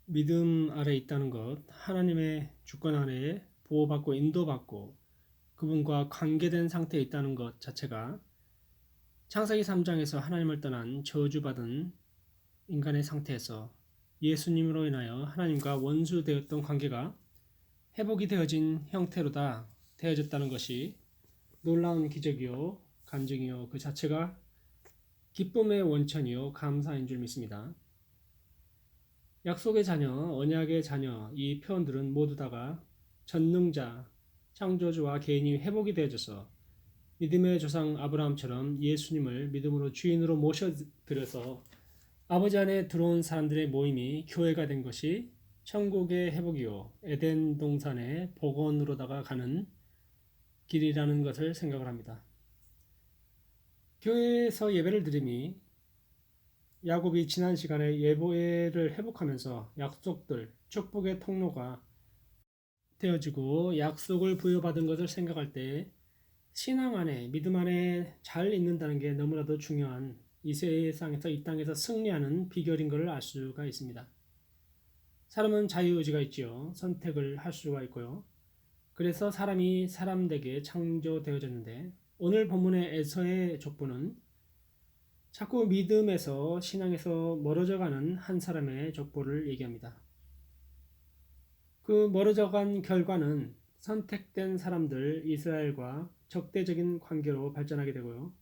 믿음 아래 있다는 것, 하나님의 주권 아래에 보호받고 인도받고 그분과 관계된 상태에 있다는 것 자체가 창세기 3장에서 하나님을 떠난 저주받은 인간의 상태에서 예수님으로 인하여 하나님과 원수되었던 관계가 회복이 되어진 형태로다 되어졌다는 것이 놀라운 기적이요, 간증이요, 그 자체가 기쁨의 원천이요, 감사인 줄 믿습니다. 약속의 자녀, 언약의 자녀 이 표현들은 모두 다가 전능자, 창조주와 개인이 회복이 되어져서 믿음의 조상 아브라함처럼 예수님을 믿음으로 주인으로 모셔드려서 아버지 안에 들어온 사람들의 모임이 교회가 된 것이 천국의 회복이요 에덴 동산의 복원으로다가 가는 길이라는 것을 생각을 합니다. 교회에서 예배를 드림이 야곱이 지난 시간에 예배를 회복하면서 약속들, 축복의 통로가 되어지고 약속을 부여받은 것을 생각할 때 신앙 안에, 믿음 안에 잘 있는다는 게 너무나도 중요한 이 세상에서 이 땅에서 승리하는 비결인 것을 알 수가 있습니다. 사람은 자유의지가 있지요. 선택을 할 수가 있고요. 그래서 사람이 사람되게 창조되어졌는데 오늘 본문의 에서의 족보는 자꾸 믿음에서 신앙에서 멀어져가는 한 사람의 족보를 얘기합니다. 그 멀어져간 결과는 선택된 사람들 이스라엘과 적대적인 관계로 발전하게 되고요.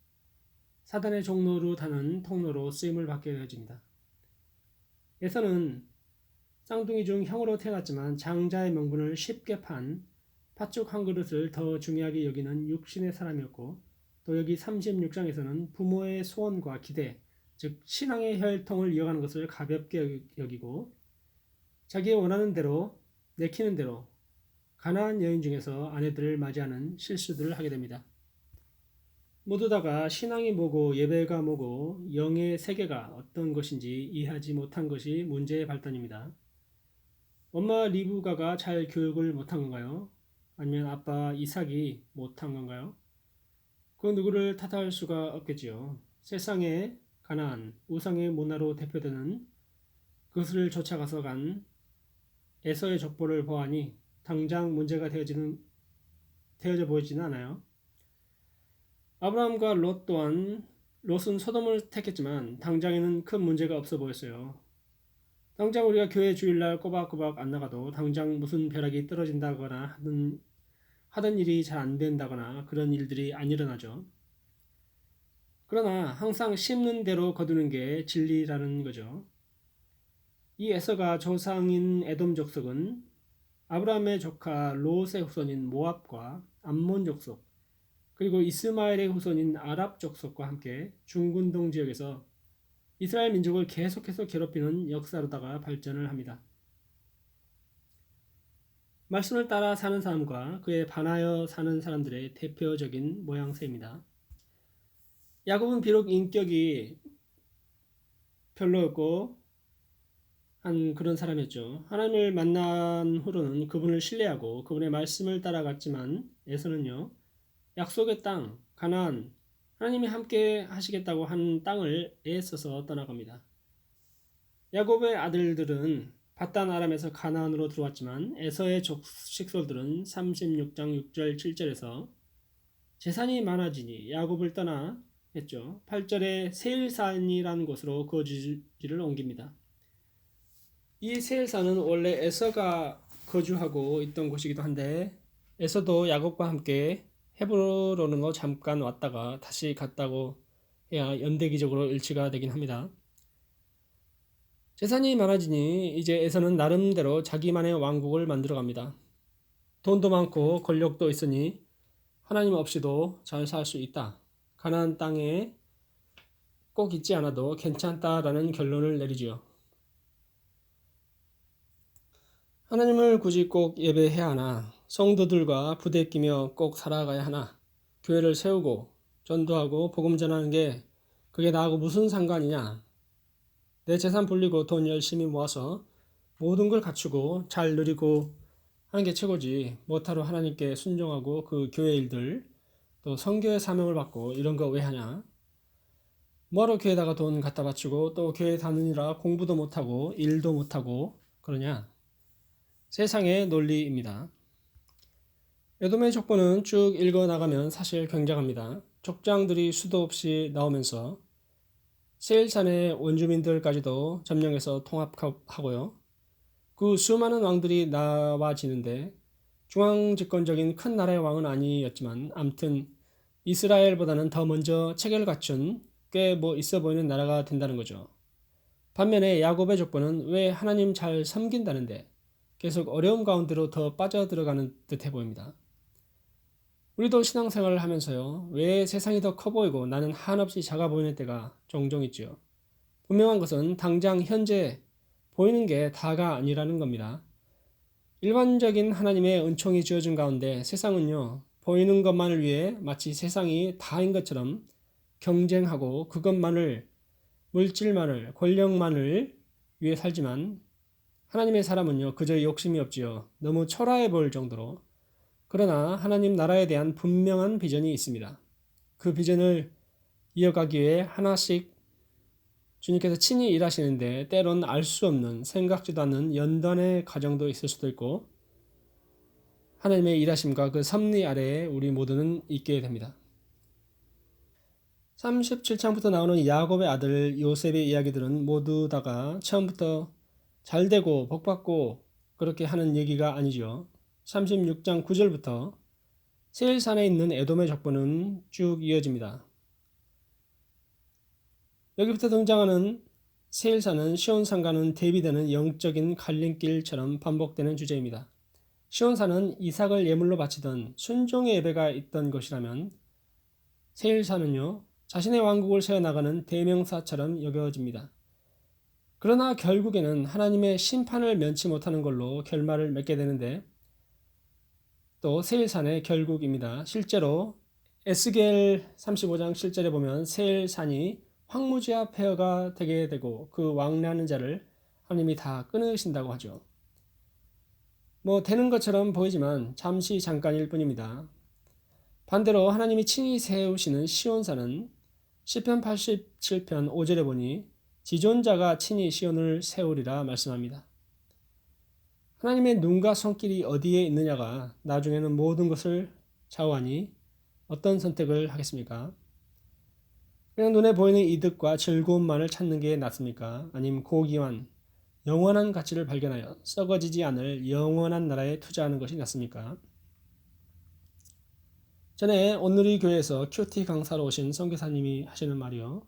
사단의 종로로 다는 통로로 쓰임을 받게 되어집니다. 에서는 쌍둥이 중 형으로 태어났지만 장자의 명분을 쉽게 판 팥죽 한 그릇을 더 중요하게 여기는 육신의 사람이었고 또 여기 36장에서는 부모의 소원과 기대, 즉 신앙의 혈통을 이어가는 것을 가볍게 여기고 자기의 원하는 대로 내키는 대로 가나안 여인 중에서 아내들을 맞이하는 실수들을 하게 됩니다. 모두 다가 신앙이 뭐고 예배가 뭐고 영의 세계가 어떤 것인지 이해하지 못한 것이 문제의 발단입니다. 엄마 리브가가 잘 교육을 못한 건가요? 아니면 아빠 이삭이 못한 건가요? 그 누구를 탓할 수가 없겠지요. 세상의 가나안, 우상의 문화로 대표되는 그것을 쫓아가서 간 에서의 족보를 보아니 당장 문제가 되어져 보이지는 않아요. 아브라함과 롯 또한 롯은 소돔을 택했지만 당장에는 큰 문제가 없어 보였어요. 당장 우리가 교회 주일날 꼬박꼬박 안 나가도 당장 무슨 벼락이 떨어진다거나 하던 일이 잘 안 된다거나 그런 일들이 안 일어나죠. 그러나 항상 심는 대로 거두는 게 진리라는 거죠. 이 에서가 조상인 에돔 족속은 아브라함의 조카 롯의 후손인 모압과 암몬 족속 그리고 이스마엘의 후손인 아랍 족속과 함께 중근동 지역에서 이스라엘 민족을 계속해서 괴롭히는 역사로다가 발전을 합니다. 말씀을 따라 사는 사람과 그에 반하여 사는 사람들의 대표적인 모양새입니다. 야곱은 비록 인격이 별로였고 한 그런 사람이었죠. 하나님을 만난 후로는 그분을 신뢰하고 그분의 말씀을 따라갔지만 에서는요. 약속의 땅, 가나안, 하나님이 함께 하시겠다고 한 땅을 애써서 떠나갑니다. 야곱의 아들들은 밧단 아람에서 가나안으로 들어왔지만 에서의 식솔들은 36장 6절 7절에서 재산이 많아지니 야곱을 떠나 했죠. 8절에 세일산이라는 곳으로 거주지를 옮깁니다. 이 세일산은 원래 에서가 거주하고 있던 곳이기도 한데 에서도 야곱과 함께 헤브론으로 잠깐 왔다가 다시 갔다고 해야 연대기적으로 일치가 되긴 합니다. 재산이 많아지니 이제 에서는 나름대로 자기만의 왕국을 만들어갑니다. 돈도 많고 권력도 있으니 하나님 없이도 잘 살 수 있다. 가나안 땅에 꼭 있지 않아도 괜찮다라는 결론을 내리지요. 하나님을 굳이 꼭 예배해야 하나? 성도들과 부대끼며 꼭 살아가야 하나? 교회를 세우고 전도하고 복음 전하는 게 그게 나하고 무슨 상관이냐? 내 재산 불리고 돈 열심히 모아서 모든 걸 갖추고 잘 누리고 하는 게 최고지. 못하러 하나님께 순종하고 그 교회 일들 또 선교의 사명을 받고 이런 거 왜 하냐? 뭐하러 교회에다가 돈 갖다 바치고 또 교회 다니느라 공부도 못하고 일도 못하고 그러냐? 세상의 논리입니다. 에돔의 족보는 쭉 읽어나가면 사실 굉장합니다. 족장들이 수도 없이 나오면서 세일산의 원주민들까지도 점령해서 통합하고요. 그 수많은 왕들이 나와지는데 중앙집권적인 큰 나라의 왕은 아니었지만 암튼 이스라엘보다는 더 먼저 체계를 갖춘 꽤 있어 보이는 나라가 된다는 거죠. 반면에 야곱의 족보는 왜 하나님 잘 섬긴다는데 계속 어려움 가운데로 더 빠져들어가는 듯해 보입니다. 우리도 신앙생활을 하면서요, 왜 세상이 더 커 보이고 나는 한없이 작아 보이는 때가 종종 있지요. 분명한 것은 당장 현재 보이는 게 다가 아니라는 겁니다. 일반적인 하나님의 은총이 주어진 가운데 세상은요, 보이는 것만을 위해 마치 세상이 다인 것처럼 경쟁하고 그것만을, 물질만을, 권력만을 위해 살지만 하나님의 사람은요, 그저 욕심이 없지요. 너무 초라해 보일 정도로. 그러나 하나님 나라에 대한 분명한 비전이 있습니다. 그 비전을 이어가기 위해 하나씩 주님께서 친히 일하시는데 때론 알 수 없는 생각지도 않는 연단의 과정도 있을 수도 있고 하나님의 일하심과 그 섭리 아래에 우리 모두는 있게 됩니다. 37장부터 나오는 야곱의 아들 요셉의 이야기들은 모두 다가 처음부터 잘되고 복받고 그렇게 하는 얘기가 아니죠. 36장 9절부터 세일산에 있는 에돔의 족보는 쭉 이어집니다. 여기부터 등장하는 세일산은 시온산과는 대비되는 영적인 갈림길처럼 반복되는 주제입니다. 시온산은 이삭을 예물로 바치던 순종의 예배가 있던 것이라면 세일산은요, 자신의 왕국을 세워나가는 대명사처럼 여겨집니다. 그러나 결국에는 하나님의 심판을 면치 못하는 걸로 결말을 맺게 되는데 또 세일산의 결국입니다. 실제로 에스겔 35장 7절에 보면 세일산이 황무지와 폐허가 되게 되고 그 왕래하는 자를 하나님이 다 끊으신다고 하죠. 되는 것처럼 보이지만 잠시 잠깐일 뿐입니다. 반대로 하나님이 친히 세우시는 시온산은 시편 87편 5절에 보니 지존자가 친히 시온을 세우리라 말씀합니다. 하나님의 눈과 손길이 어디에 있느냐가 나중에는 모든 것을 좌우하니 어떤 선택을 하겠습니까? 그냥 눈에 보이는 이득과 즐거움만을 찾는 게 낫습니까? 아니면 고귀한 영원한 가치를 발견하여 썩어지지 않을 영원한 나라에 투자하는 것이 낫습니까? 전에 오늘의 교회에서 큐티 강사로 오신 선교사님이 하시는 말이요.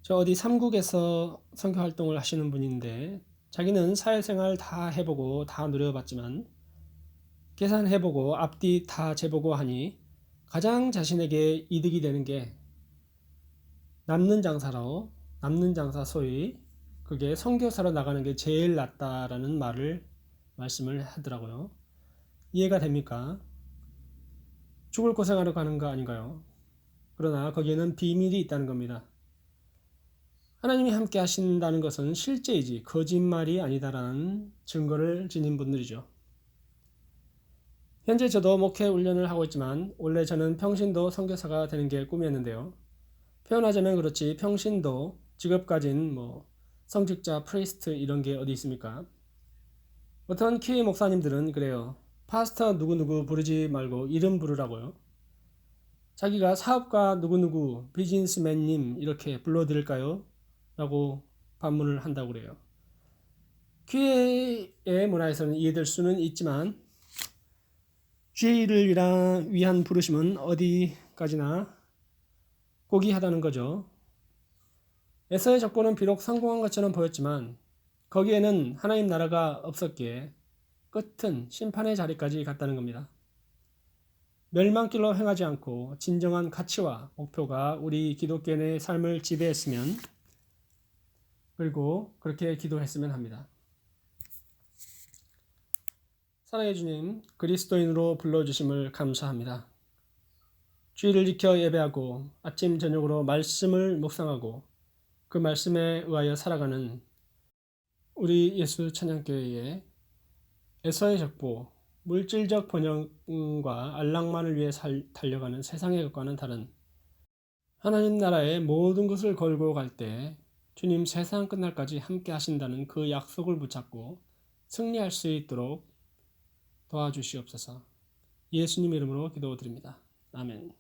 저 어디 삼국에서 선교 활동을 하시는 분인데 자기는 사회생활 다 해보고 다 누려봤지만 계산해보고 앞뒤 다 재보고 하니 가장 자신에게 이득이 되는 게 남는 장사 소위 그게 선교사로 나가는 게 제일 낫다라는 말씀을 하더라고요. 이해가 됩니까? 죽을 고생하러 가는 거 아닌가요? 그러나 거기에는 비밀이 있다는 겁니다. 하나님이 함께 하신다는 것은 실제이지 거짓말이 아니다라는 증거를 지닌 분들이죠. 현재 저도 목회 훈련을 하고 있지만 원래 저는 평신도 선교사가 되는 게 꿈이었는데요. 표현하자면 그렇지 평신도 직업 가진 성직자, 프리스트 이런 게 어디 있습니까? 어떤 키위 목사님들은 그래요. 파스터 누구누구 부르지 말고 이름 부르라고요. 자기가 사업가 누구누구 비즈니스맨님 이렇게 불러드릴까요? 라고 반문을 한다고 그래요. 교회의 문화에서는 이해될 수는 있지만 죄를 위한 부르심은 어디까지나 고귀하다는 거죠. 에서의 족보는 비록 성공한 것처럼 보였지만 거기에는 하나님 나라가 없었기에 끝은 심판의 자리까지 갔다는 겁니다. 멸망길로 행하지 않고 진정한 가치와 목표가 우리 기독교인의 삶을 지배했으면 그리고 그렇게 기도했으면 합니다. 사랑해 주님, 그리스도인으로 불러주심을 감사합니다. 주의를 지켜 예배하고 아침 저녁으로 말씀을 묵상하고 그 말씀에 의하여 살아가는 우리 예수 찬양교회의 에서의 족보, 물질적 번영과 안락만을 위해 달려가는 세상의 것과는 다른 하나님 나라의 모든 것을 걸고 갈 때 주님 세상 끝날까지 함께 하신다는 그 약속을 붙잡고 승리할 수 있도록 도와주시옵소서. 예수님 이름으로 기도드립니다. 아멘.